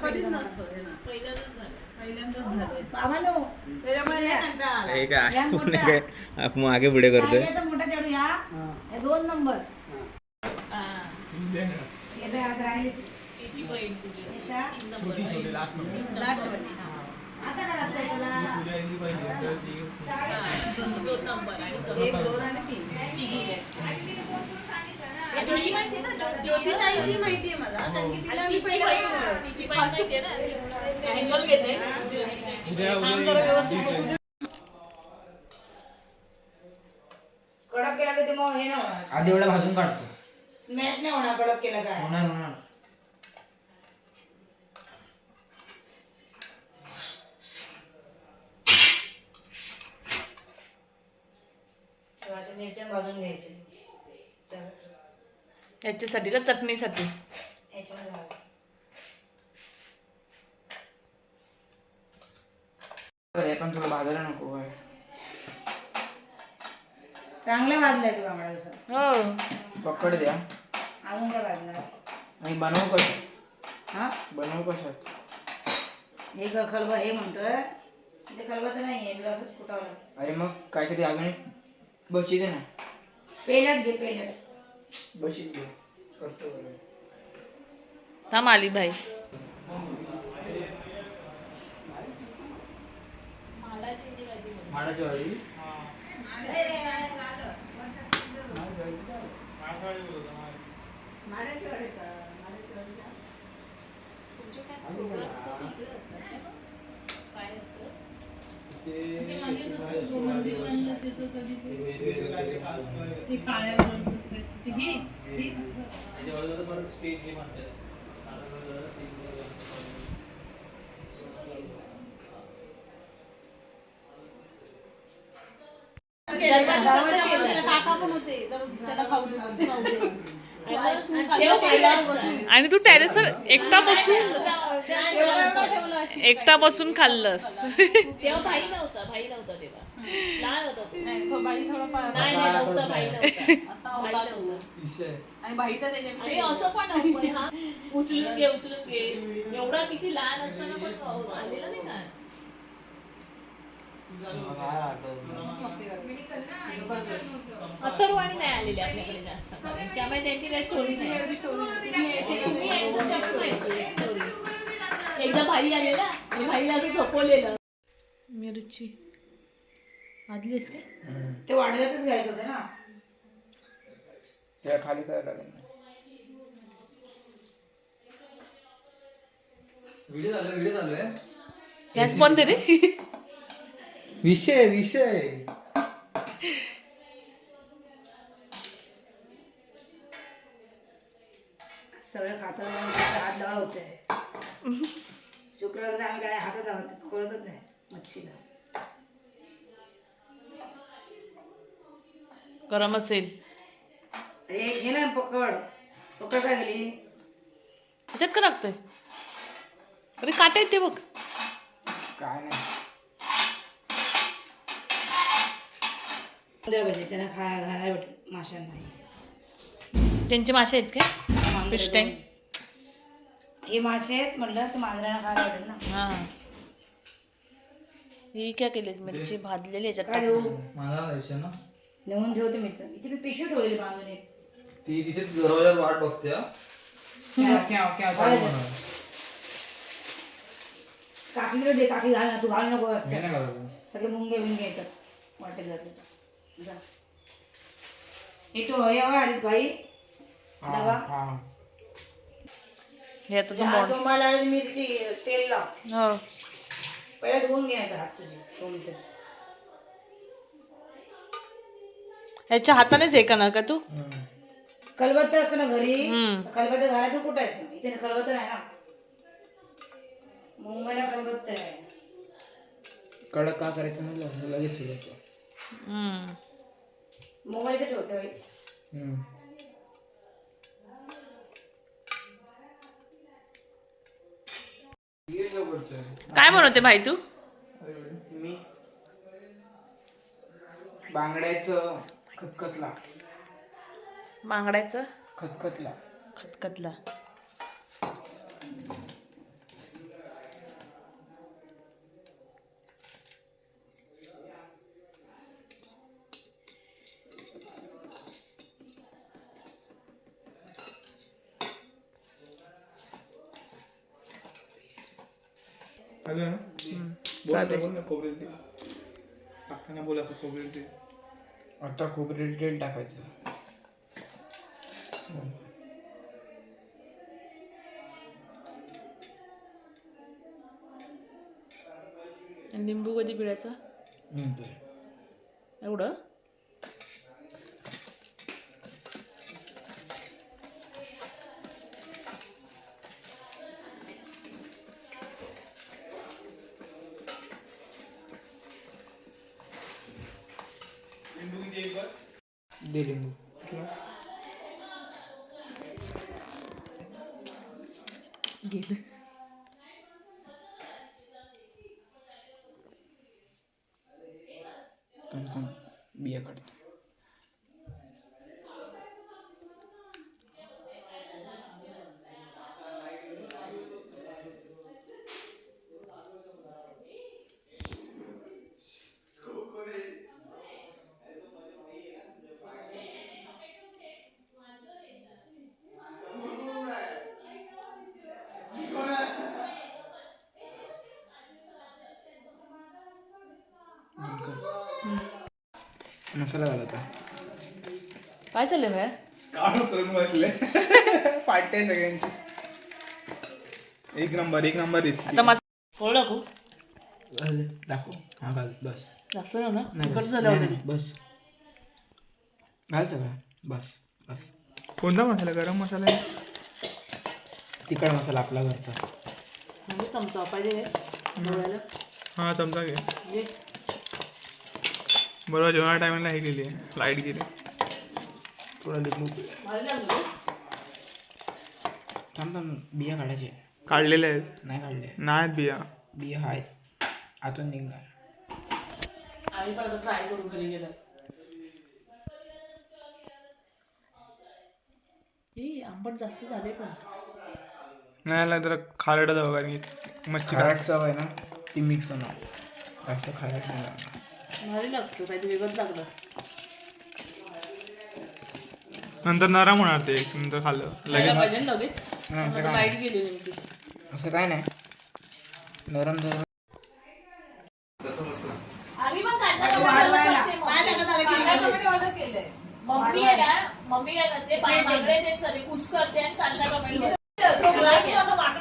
कधीच नसतो हे ना पहिल्यांदाच झालंय बाबांनो त्याच्यामुळे लय कंटाळा आला हे काय आपण काय आपण मागे पुढे करतोय मोठा चढू या हे 2 नंबर हे बे आज राहिले तिची बहीण तुझी 3 नंबर लास्ट वाली आता काय लागतंय तुला 2 नंबर आणि 1 2 आणि 3 तिघी ज्योती माहिती आहे ना ज्योती ताई ती माहिती आहे मला कारण की तिला मी पहिला तिची पण माहिती आहे ना अँगल घेते काम करा व्यवस्थित बसू दे कडक केला की ते मग हे ना आधी एवढा भाजून काढतो स्मॅश नाही होणार कडक केला काय होणार अशा मिरच्या भाजून घ्यायचे याच्यासाठी का चटणीसाठी पण तुला भाजायला नको काय चांगलं भाजलंय तू आम्हाला जसं हो पकड द्या अजून काय भाजणार आणि बनवू कसं हा बनवू कशात हे खलबा हे म्हणतोय ते खलबा तर नाहीये तुला असंच कुटावलं अरे मग काहीतरी अजून बशी दे ना पेल्यात घे पेल्यात बशीत घे करतो बरं थांब आली भाई माडाची वाडी काका पण होते तर त्याला खाऊ दे आणि तू टेरेसवर एकटा बसून खाल्लंस तेव्हा भाई नव्हता तेव्हा लहान होता आणि बाई तर आणि असं पण हा उचलून घे एवढा किती लहान असताना पण आलेला नाही का अथर्वाणी नाही आलेली आपल्याकडे जास्त त्यामुळे त्यांची काही स्टोरी नाही एकदा भाई आलेला आणि भाईला असं झोपवलेलं मिरची भाजलीस काय ते वाढल्यातच घ्यायचं होतं ना त्या खाली करायला लागेल व्हिडिओ चालू आहे गॅस बंद आहे रे विषय सगळं खातं हात डाळ होते शुक्रवार आम्ही काय हातात खोलतच नाही मच्छीला गरम असेल अरे घे ना पकड काय गेली त्याच्यात का लागतंय अरे काटा येते बघ काय नाही पाहिजे त्यांना घालायला माशांना त्यांचे मासे आहेत काय फिश टँक हे मासे आहेत म्हटलं तर मांजरांना खायला वाटेल ना हा ही काय केलीस मिरची भाजलेली याच्यात काय देऊ ना नेऊन ठेवते मी तर इथे मी पिशवी ठेवलेली बांधून एक ती तिथे दरवाजावर वाट बघते काकीकडे दे काकी घाल ना तू घाल नको असते सगळे मुंगे बिंगे येतात वाटेल जाते जा इटो हे आली भाई डबा हे आता तू हा, तुम्हाला मिरची तेल लाव हो पहिला धुवून घ्यायचा हात तुझे कोणते याच्या हातानेच हे करणार का तू खलबत्ता असतो ना घरी हम्म. खलबत्ता घालायचं कुठायचं इथे खलबत्ता नाही ना मुंबईला खलबत्ता आहे कडक का करायचं म्हणलं लगेच सुरू मोबाईल ठेवतो बाई काय बनवते भाई तू मी बांगड्याचं खतखतला बांगड्याचं खतखतला खतखतला चालू आहे ना चालेल. बोल ना खोबरेल तेल टाकताना बोल असं खोबरेल तेल आता खोबरेल तेल टाकायचं. आणि लिंबू कधी पिळायचा नंतर एवढं. लिंबू किती एक बार दे लिंबू. गेलं. थांब, बिया काढतो. मसाला घालायचा. काय चाललंय बाहेर? काढून करून बसले फाटते सगळ्यांची. एक नंबर रेसिपी. आता माझं फोड टाकू. दाखव. हा घाल बस. जास्त नाही ना नाही, तिखट बस. झालं नाही, already. नाही, बस घाल सगळं. बस बस. कोणता मसाला गरम मसाला आहे तिखट मसाला आपला घरचा. म्हणजे चमचा पाहिजे काय डोळ्याला? हा चमचा घे. ये. बरोबर जेवणा टायमाला हे गेली लाईट गेली. थोडा लिंबू. भारी लागलं. थांब थांब, बिया काढायचे. काढलेले आहेत नाही काढले. नाहीत बिया. बिया आहेत आतून निघणार. आम्ही पण आता ट्राय करून घरी गेलं. आंबट जास्त झाले पण. नाही आला तर खारट जाऊ कारण की मच्छी खारट चव आहे ना ती मिक्स होणार. जास्त खारट नाही लागणार. भारी लागतं काहीतरी वेगळंच लागलं. नंतर नरम होणार ते नंतर खाल्लं खायला लगेच. पाहिजे ना लगेच. नाही, असं काय लाईट गेली नेमकी. असं काय नाही. नरम नरम. आम्ही पण कांदा टोमॅटो करते मग. कांदा टोमॅटो मम्मी आहे ना, मम्मी काय करते बांगडे ते सगळे कुस करते आणि कांदा टोमॅटो.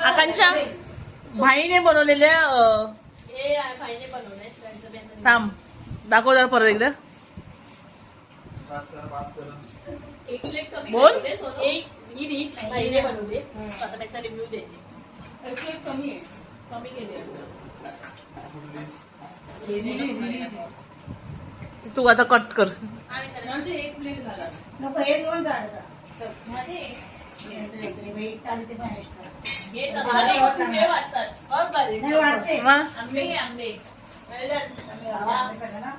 आकांक्षा भाईने बनवलेले हे भाईने बनवलंय त्यांचं बेसन. थांब दाखव जरा परत एकदा. एक प्लेट कमी बोल. केली सोनू. एक ही डिश भाईने बनवली. आता त्याचा रिव्ह्यू देते. एक प्लेट कमी आहे. कमी केली. तू आता कट कर. म्हणजे एक प्लेट घाला. नको हे दोन झाड माझे ताडते पण extra. हे तर भारी खूप वाटतात. बहुत भारी. नाही वाढते. मग आंबे घे आंबे. Well done. सगळं ना.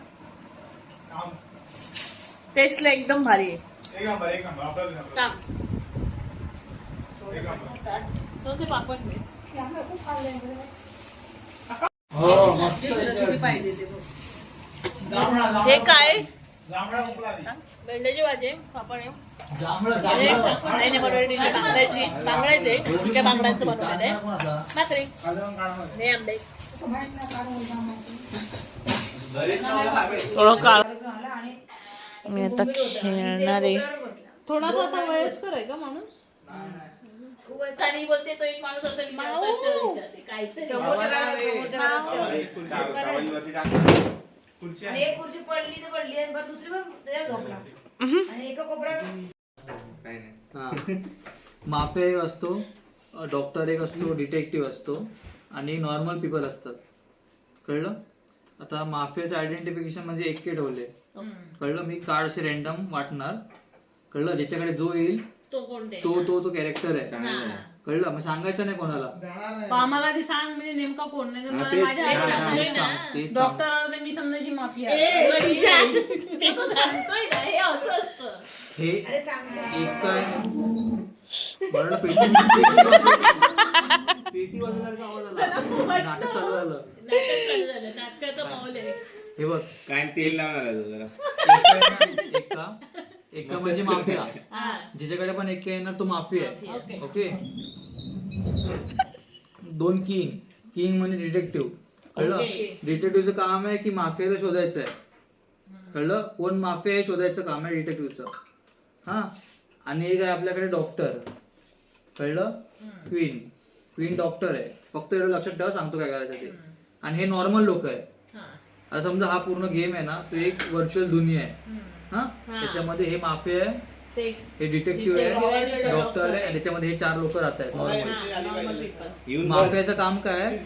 टेस्टला एकदम भारी आहे. एक नंबर आपल्याला थांब. एक नंबर. तो ते पापड घे. हे आंबे खूप खाल्ले बरं. हो मस्त. हे काय जांभळा उकळाली. भेंड्याची भाजी आहे, पापड आहे. नाही बनवलेली बांगड्याची. बांगडा येते त्या बांगड्यांचं बनवलेलं आहे. भाकरी हे आंबे थोडं काळ. झाला आणि मी आता खेळणार आहे. थोडासा आता वयस्कर आहे का माणूस? आणि बोलते तो एक माणूस असं विचारते काहीतरी. आणि एक खुर्ची पडली तर पडली आणि बरं दुसरी पण त्याच्यात झोपला आणि एका कोपऱ्यात माफिया एक असतो, डॉक्टर एक असतो, डिटेक्टिव्ह असतो आणि नॉर्मल पीपल असतात. कळलं? आता माफियाचं आयडेंटिफिकेशन म्हणजे एक के ठेवले. कळलं? मी कार्ड असे रॅन्डम वाटणार. कळलं? ज्याच्याकडे जो येईल तो कोणते? तो कॅरेक्टर आहे. कळलं? मग सांगायचं नाही कोणाला. आम्हाला ती सांग म्हणजे नेमका कोण नाही तर मला माझ्या आई सांगतोय ना. तेच सांग. डॉक्टर मी समजायची माफी तो सांगतोय ना हे असं असतं. हे अरे सांग ना. एक काय बरं पेटी वाजवण्याचा आवाज आला. नाटक चालू झालं. नाटक चालू झालं. नाटकाचं माहोल आहे. हे बघ काय तेल लावणार जरा. एका म्हणजे माफिया. हा. ज्याच्याकडे पण एक येणार तो माफिया आहे. ओके. 2 किंग किंग म्हणजे डिटेक्टिव्ह. कळलं? डिटेक्टिव्हचं काम आहे की माफियाला शोधायचं आहे. कळलं? कोण माफिया हे शोधायचं काम आहे डिटेक्टिव्हचं. हा. आणि एक आहे आपल्याकडे डॉक्टर. कळलं? क्वीन डॉक्टर आहे. फक्त एवढं लक्षात ठेवा, सांगतो काय करायचं ते. आणि हे नॉर्मल लोक आहे. आता समजा हा पूर्ण गेम आहे ना, तो एक व्हर्च्युअल दुनिया आहे. हा. त्याच्यामध्ये हे माफिया आहे, हे डिटेक्टिव्ह आहे, डॉक्टर आहे, आणि त्याच्यामध्ये हे 4 लोक राहत आहेत नॉर्मल. माफियाचं काम काय आहे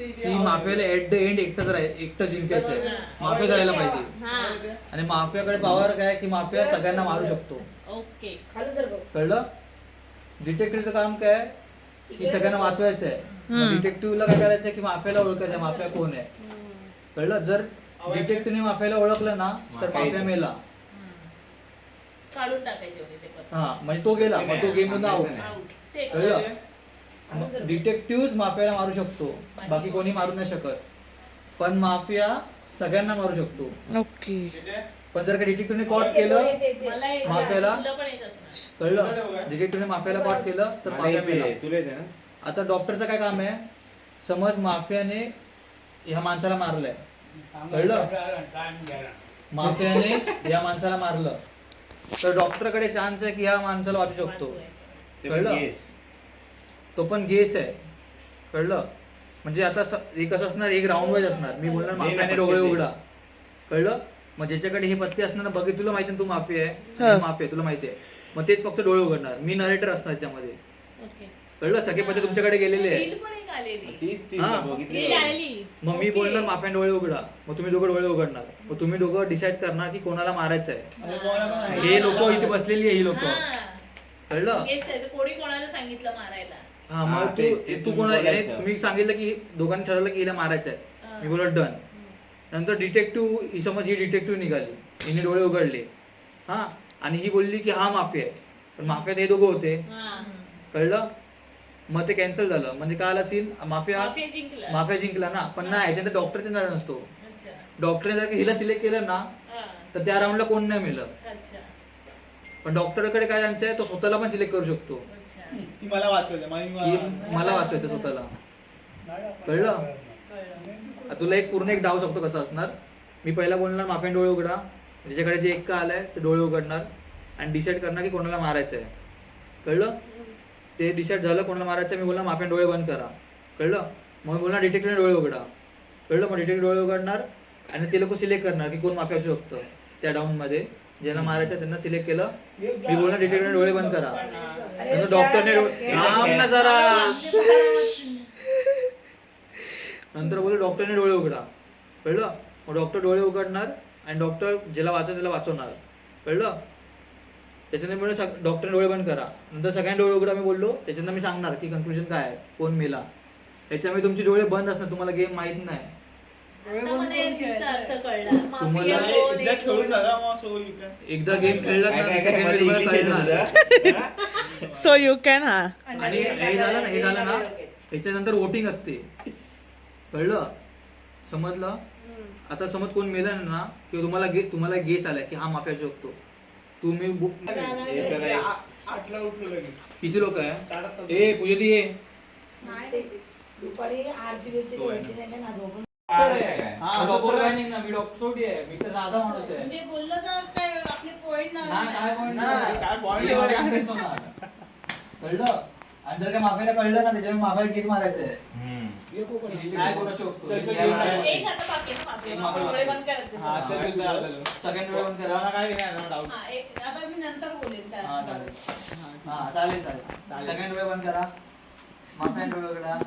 की माफियाला ऍट द एंड एकटं जिंकायचं आहे. माफिया करायला पाहिजे. आणि माफियाकडे पॉवर काय की माफिया सगळ्यांना मारू शकतो. ओके. कळलं? डिटेक्टिव्हचं काम काय की सगळ्यांना वाचवायचं आहे. डिटेक्टिव्हला काय करायचं आहे की माफियाला ओळखायचं आहे माफिया कोण आहे. कळलं? जर डिटेक्टिव्हने माफियाला ओळखलं ना तर माफिया मेला. काढून टाकायचे होते ते पण. हा, म्हणजे तो गेला, मग तो गेम मधून आउट. ते कळलं? डिटेक्टिव्ह माफियाला मारू शकतो, बाकी कोणी मारू नाही शकत. पण माफिया सगळ्यांना मारू शकतो. ओके. पण जर का डिटेक्टिव्हने कॉट केलं मला हे माफियाला, तुला पण येत असणार. कळलं? डिटेक्टिव्हने माफियाला कॉट केलं तर माफिया मेला. आता डॉक्टरचं काय काम आहे? समज माफियाने ह्या माणसाला मारलंय. कळलं? माफियाने या माणसाला मारलं तर डॉक्टरकडे चान्स आहे की ह्या माणसाला वाचू शकतो. कळलं? तो पण गेस आहे. कळलं? म्हणजे आता एक असं असणार, एक राऊंड वाईज असणार. मी बोलणार माफियाने डोळे उघडा. कळलं? मग ज्याच्याकडे हे पत्ते असणार ना, बघे तुला माहिती तू माफिया आहे, माफिया तुला माहिती आहे, मग तेच फक्त डोळे उघडणार. मी नरेटर असणार त्याच्यामध्ये. कळलं? सगळे पत्ते तुमच्याकडे गेलेले आहे. रील पण एक आलेली. बघितली. आली. मग मी बोलणार माफियाने डोळे उघडा, मग तुम्ही दोघं डोळे उघडणार. मग तुम्ही दोघं डिसाईड करणार की कोणाला मारायचं आहे. हे लोक इथे बसलेली आहे, ही लोक. कळलं? कोणी कोणाला सांगितलं मारायला. हा, मग तू कोणाला, तुम्ही सांगितलं की दोघांनी ठरवलं की हिला मारायचं आहे. मी बोललो डन. नंतर डिटेक्टिव्ह, समज ही डिटेक्टिव्ह निघाली, हिने डोळे उघडले. हा. आणि ही बोलली की हा माफिया आहे, पण माफियात हे दोघं होते. कळलं? मग ते कॅन्सल झालं. म्हणजे काय आलं सीन, माफिया जिंकला ना. पण नाही, ह्याच्यानंतर डॉक्टरचा नाद नसतो. डॉक्टरने जर हिला सिलेक्ट केलं ना तर त्या राऊंडला कोण नाही मिळलं. पण डॉक्टरकडे काय चान्स आहे, तो स्वतःला पण सिलेक्ट करू शकतो. मला वाचवायचं स्वतःला. कळलं? तुला पूर्ण एक डाव सांगतो कसा असणार. मी पहिला बोलणार माफियाने डोळे उघडा, ज्याच्याकडे जे एक का आलाय ते डोळे उघडणार आणि डिसाईड करणार की कोणाला मारायचं आहे. कळलं? ते डिसाईड झालं कोणाला मारायचं. मी बोलणार माफियाने डोळे बंद करा. कळलं? मग बोलणार डिटेक्टिव्हने डोळे उघडा. कळलं? मग डिटेक्टिव्ह डोळे उघडणार आणि ते लोक सिलेक्ट करणार की कोण माफिया असू शकतं. त्या डाऊनमध्ये ज्यांना मारायचं त्यांना सिलेक्ट केलं. मी बोलणार डिटेक्टिव्हने डोळे बंद करा. नंतर डॉक्टरने नंतर बोलू डॉक्टरने डोळे उघडा. कळलं? मग डॉक्टर डोळे उघडणार आणि डॉक्टर ज्याला वाचव त्याला वाचवणार. कळलं? त्याच्यानंतर बोलू डॉक्टरने डोळे बंद करा. नंतर सगळ्यांनी डोळे उघडा मी बोललो. त्याच्यानंतर मी सांगणार की कन्क्लुजन काय आहे, कोण मेला. त्याच्यामुळे तुमचे डोळे बंद असणार, तुम्हाला गेम माहित नाही. एकदा गेम खेळला सो यू कॅन. हा. आणि हे झालं ना याच्यानंतर वोटिंग असते. कळलं? समजलं? आता समज कोण मेलं ना किंवा तुम्हाला गेस आलाय की हा माफिया असू शकतो. तुम्ही किती लोक आहे? ए पूजती ये. दुपारी 8 ना झोपून. डॉक्टर काय नाही ना, मी डॉक्टर थोडी आहे, मी तर साधा माणूस आहे. म्हणजे बोललं तर काय आपले पॉइंट काय पॉइंट कळलं? आणि जर काय माफियाला कळलं ना त्याच्यामुळे माफियाला केस मारायचं आहे. काय करू शकतो? एक आता बाकी आहे ना, डोळे बंद करायचे. सगळ्यांनी डोळे बंद करा. आता मी नंतर बोलेन त्या. चालेल. सगळ्यांनी डोळे बंद करा. माफियाने डोळे उघडा.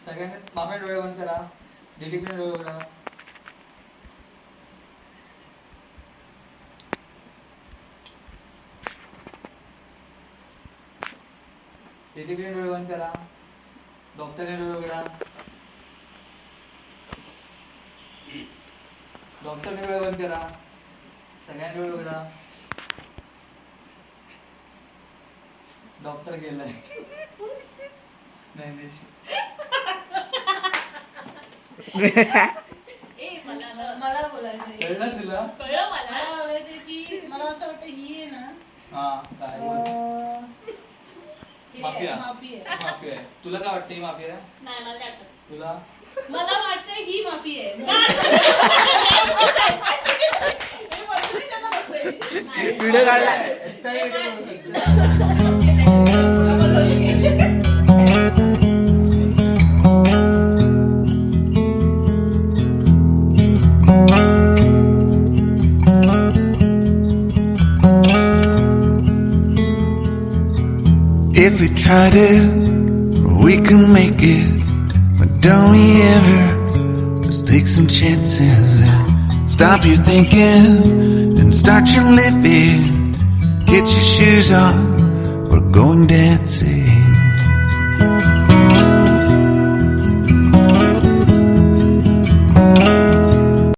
सगळ्यांनी माफियाने डोळे बंद करा. डिटेक्टिव्हने डोळे उघडा. डिटेक्टिव्हने डोळे बंद करा. डॉक्टरने डोळे उघडा. डॉक्टरने डोळे बंद करा. सगळ्यांनी डोळे उघडा. डॉक्टर गेलाय. नाही मला बोलायचं कळलं तुला? कळलं मला बोलायचं की मला असं वाटतं ही आहे ना हा काय माफिया माफिया आहे. तुला काय वाटतं ही माफिया आहे? नाही मला नाही वाटत. तुला मला वाटतं ही माफी आहे. व्हिडिओ काढला If we tried it, we can make it. But don't we ever just take some chances and stop your thinking and start your living? Get your shoes on, we're going dancing.